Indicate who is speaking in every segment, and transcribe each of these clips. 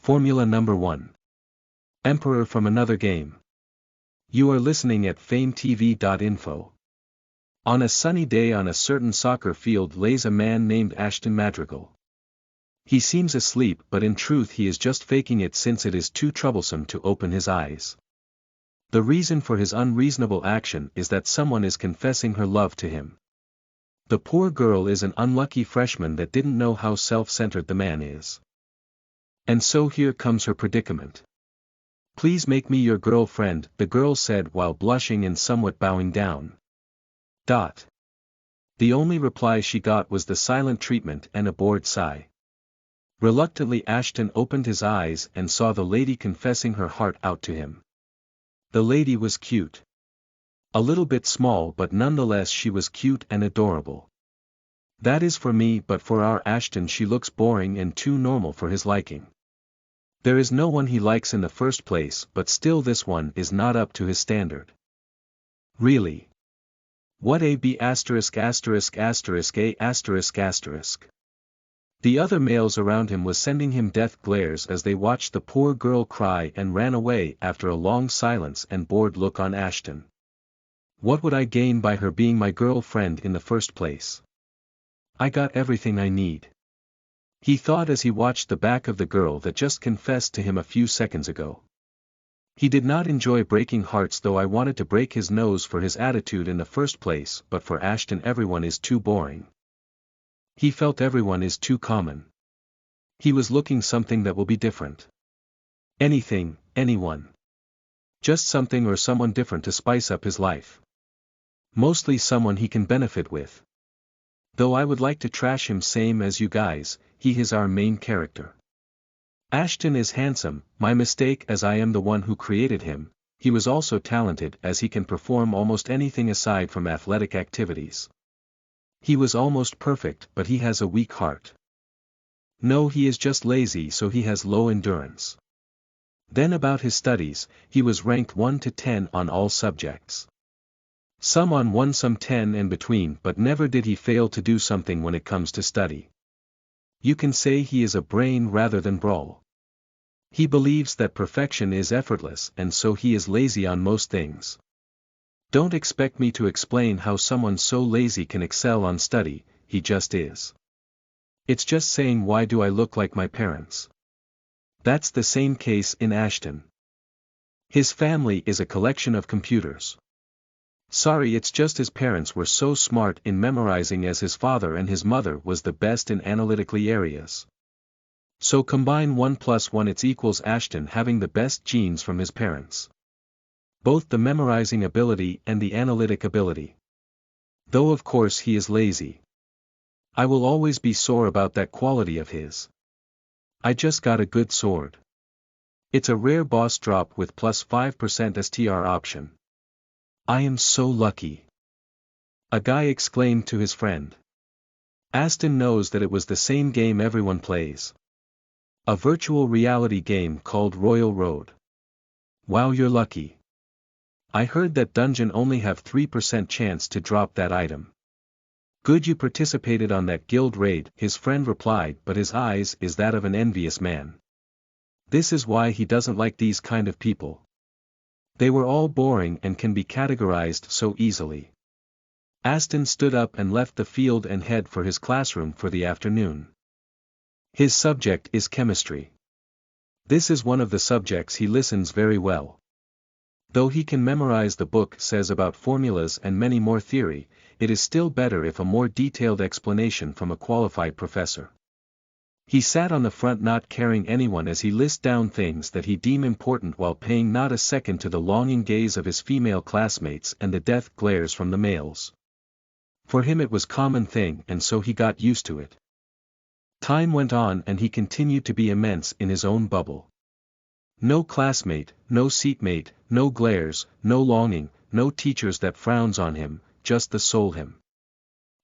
Speaker 1: Formula number 1. Emperor from another game. You are listening at FameTV.info. On a sunny day on a certain soccer field lays a man named Ashton Madrigal. He seems asleep, but in truth he is just faking it since it is too troublesome to open his eyes. The reason for his unreasonable action is that someone is confessing her love to him. The poor girl is an unlucky freshman that didn't know how self-centered the man is. And so here comes her predicament. "Please make me your girlfriend," the girl said while blushing and somewhat bowing down. The only reply she got was the silent treatment and a bored sigh. Reluctantly Ashton opened his eyes and saw the lady confessing her heart out to him. The lady was cute. A little bit small, but nonetheless she was cute and adorable. That is for me, but for our Ashton she looks boring and too normal for his liking. There is no one he likes in the first place, but still this one is not up to his standard. Really? What a b asterisk asterisk asterisk a asterisk asterisk. The other males around him was sending him death glares as they watched the poor girl cry and ran away after a long silence and bored look on Ashton. What would I gain by her being my girlfriend in the first place? I got everything I need. He thought as he watched the back of the girl that just confessed to him a few seconds ago. He did not enjoy breaking hearts, though I wanted to break his nose for his attitude in the first place, but for Ashton everyone is too boring. He felt everyone is too common. He was looking something that will be different. Anything, anyone. Just something or someone different to spice up his life. Mostly someone he can benefit with. Though I would like to trash him same as you guys, he is our main character. Ashton is handsome, my mistake as I am the one who created him. He was also talented as he can perform almost anything aside from athletic activities. He was almost perfect, but he has a weak heart. No, he is just lazy, so he has low endurance. Then about his studies, he was ranked 1 to 10 on all subjects. Some on 1, some 10 and between, but never did he fail to do something when it comes to study. You can say he is a brain rather than brawl. He believes that perfection is effortless, and so he is lazy on most things. Don't expect me to explain how someone so lazy can excel on study, he just is. It's just saying, why do I look like my parents? That's the same case in Ashton. His family is a collection of computers. Sorry, it's just his parents were so smart in memorizing as his father and his mother was the best in analytically areas. So combine 1 plus 1, it equals Ashton having the best genes from his parents. Both the memorizing ability and the analytic ability. Though of course he is lazy. I will always be sore about that quality of his. I just got a good sword. It's a rare boss drop with plus 5% STR option. I am so lucky. A guy exclaimed to his friend. Ashton knows that it was the same game everyone plays. A virtual reality game called Royal Road. Wow, you're lucky. I heard that dungeon only have 3% chance to drop that item. Good you participated on that guild raid, his friend replied, but his eyes is that of an envious man. This is why he doesn't like these kind of people. They were all boring and can be categorized so easily. Ashton stood up and left the field and head for his classroom for the afternoon. His subject is chemistry. This is one of the subjects he listens very well. Though he can memorize the book says about formulas and many more theory, it is still better if a more detailed explanation from a qualified professor. He sat on the front not caring anyone as he lists down things that he deem important while paying not a second to the longing gaze of his female classmates and the death glares from the males. For him it was common thing, and so he got used to it. Time went on and he continued to be immense in his own bubble. No classmate, no seatmate, no glares, no longing, no teachers that frowns on him, just the soul him.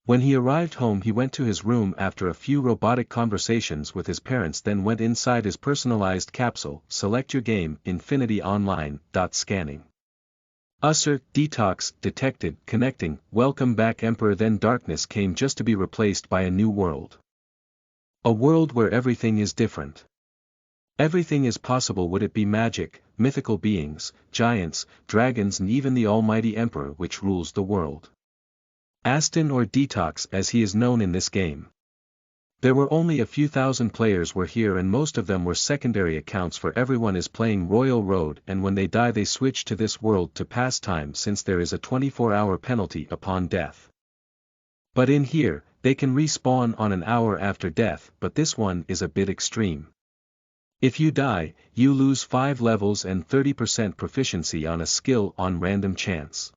Speaker 1: When he arrived home he went to his room after a few robotic conversations with his parents, then went inside his personalized capsule, select your game, Infinity Online, scanning. Usser, detox, detected, connecting, welcome back Emperor. Then darkness came just to be replaced by a new world. A world where everything is different. Everything is possible. Would it be magic, mythical beings, giants, dragons, and even the almighty emperor which rules the world? Aston, or Detox as he is known in this game. There were only a few thousand players were here, and most of them were secondary accounts, for everyone is playing Royal Road, and when they die they switch to this world to pass time, since there is a 24-hour penalty upon death. But in here, they can respawn on an hour after death, but this one is a bit extreme. If you die, you lose 5 levels and 30% proficiency on a skill on random chance.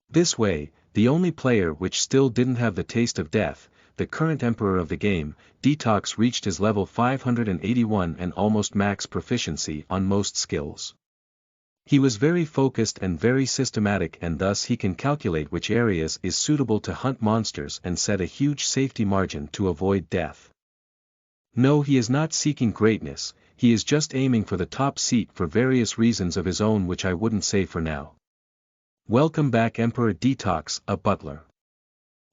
Speaker 1: This way, the only player which still didn't have the taste of death, the current emperor of the game, Detox, reached his level 581 and almost max proficiency on most skills. He was very focused and very systematic, and thus he can calculate which areas is suitable to hunt monsters and set a huge safety margin to avoid death. No, he is not seeking greatness, he is just aiming for the top seat for various reasons of his own which I wouldn't say for now. Welcome back, Emperor Detox, a butler.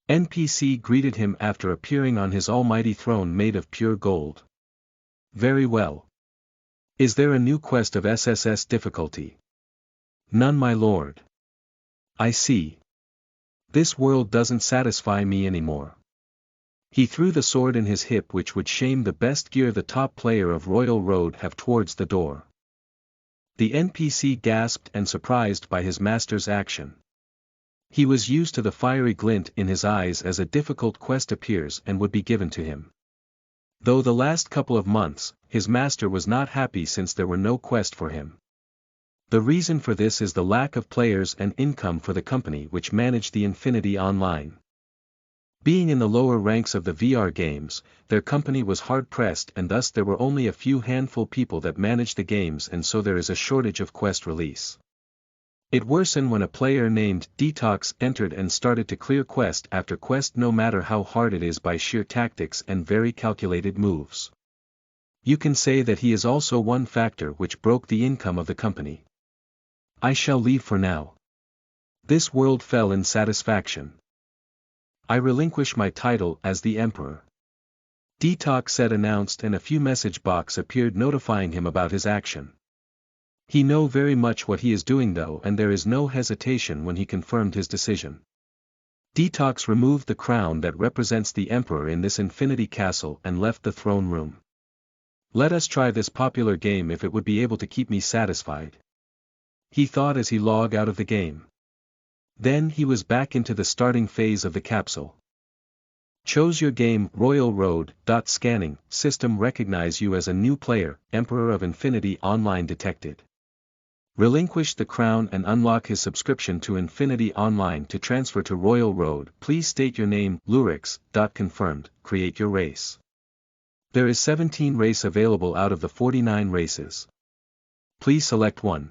Speaker 1: NPC greeted him after appearing on his almighty throne made of pure gold. Very well. Is there a new quest of SSS difficulty? None, my lord. I see. This world doesn't satisfy me anymore. He threw the sword in his hip, which would shame the best gear the top player of Royal Road have, towards the door. The NPC gasped and surprised by his master's action. He was used to the fiery glint in his eyes as a difficult quest appears and would be given to him. Though the last couple of months, his master was not happy since there were no quest for him. The reason for this is the lack of players and income for the company which managed the Infinity Online. Being in the lower ranks of the VR games, their company was hard-pressed, and thus there were only a few handful people that managed the games, and so there is a shortage of quest release. It worsened when a player named Detox entered and started to clear quest after quest, no matter how hard it is, by sheer tactics and very calculated moves. You can say that he is also one factor which broke the income of the company. I shall leave for now. This world fell in satisfaction. I relinquish my title as the Emperor. Detox said, announced, and a few message box appeared notifying him about his action. He know very much what he is doing though, and there is no hesitation when he confirmed his decision. Detox removed the crown that represents the Emperor in this Infinity Castle and left the throne room. Let us try this popular game if it would be able to keep me satisfied. He thought as he logged out of the game. Then he was back into the starting phase of the capsule. Chose your game. Royal Road. Scanning system recognize you as a new player. Emperor of Infinity Online detected. Relinquish the crown and unlock his subscription to Infinity Online to transfer to Royal Road. Please state your name. Lurix. Confirmed. Create your race. There is 17 race available out of the 49 races. Please select one.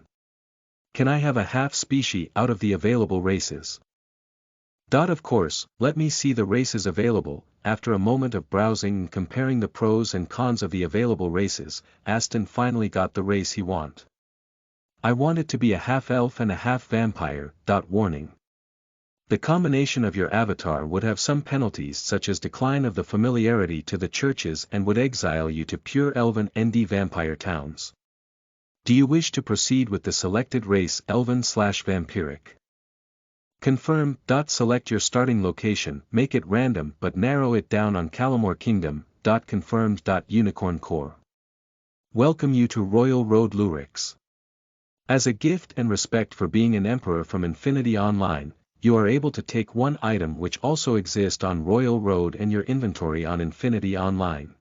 Speaker 1: Can I have a half species out of the available races? Of course, let me see the races available. After a moment of browsing and comparing the pros and cons of the available races, Aston finally got the race he want. I want it to be a half elf and a half vampire. Warning. The combination of your avatar would have some penalties, such as decline of the familiarity to the churches, and would exile you to pure elven ND vampire towns. Do you wish to proceed with the selected race elven/vampiric? Confirm. Select your starting location, make it random but narrow it down on Calamore Kingdom. Confirmed. Unicorn Core. Welcome you to Royal Road, Lurix. As a gift and respect for being an emperor from Infinity Online, you are able to take one item which also exists on Royal Road and your inventory on Infinity Online.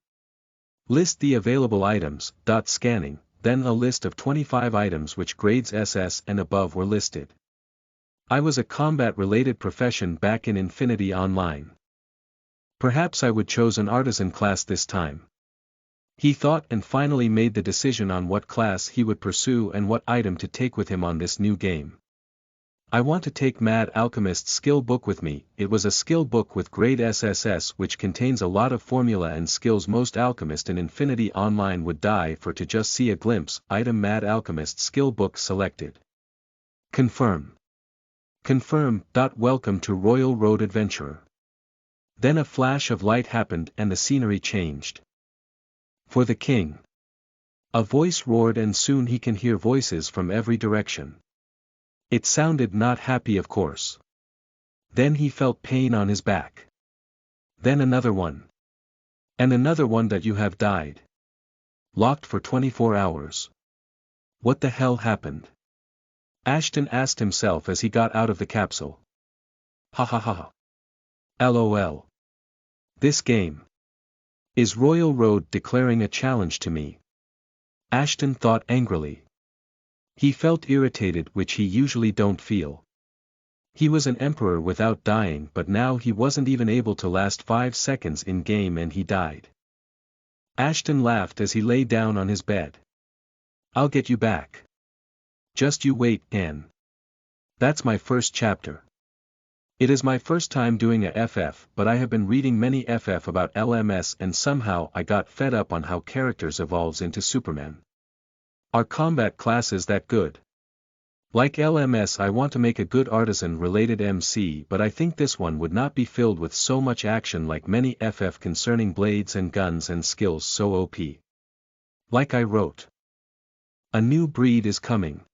Speaker 1: List the available items. Scanning, then a list of 25 items which grades SS and above were listed. I was a combat-related profession back in Infinity Online. Perhaps I would choose an artisan class this time. He thought and finally made the decision on what class he would pursue and what item to take with him on this new game. I want to take Mad Alchemist's skill book with me. It was a skill book with grade SSS which contains a lot of formula and skills most alchemist in Infinity Online would die for to just see a glimpse. Item Mad Alchemist skill book selected. Confirm. Confirm. Welcome to Royal Road, Adventurer. Then a flash of light happened and the scenery changed. For the king. A voice roared and soon he can hear voices from every direction. It sounded not happy of course. Then he felt pain on his back. Then another one. And another one that you have died. Locked for 24 hours. What the hell happened? Ashton asked himself as he got out of the capsule. Ha ha ha. LOL. This game. Is Royal Road declaring a challenge to me? Ashton thought angrily. He felt irritated, which he usually don't feel. He was an emperor without dying, but now he wasn't even able to last 5 seconds in game and he died. Ashton laughed as he lay down on his bed. I'll get you back. Just you wait, Anne. That's my first chapter. It is my first time doing a FF, but I have been reading many FF about LMS and somehow I got fed up on how characters evolves into Superman. Are combat classes that good? Like LMS, I want to make a good artisan-related MC, but I think this one would not be filled with so much action like many FF concerning blades and guns and skills so OP. Like I wrote. A new breed is coming.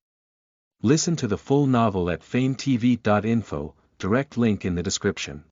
Speaker 1: Listen to the full novel at FameTV.info, direct link in the description.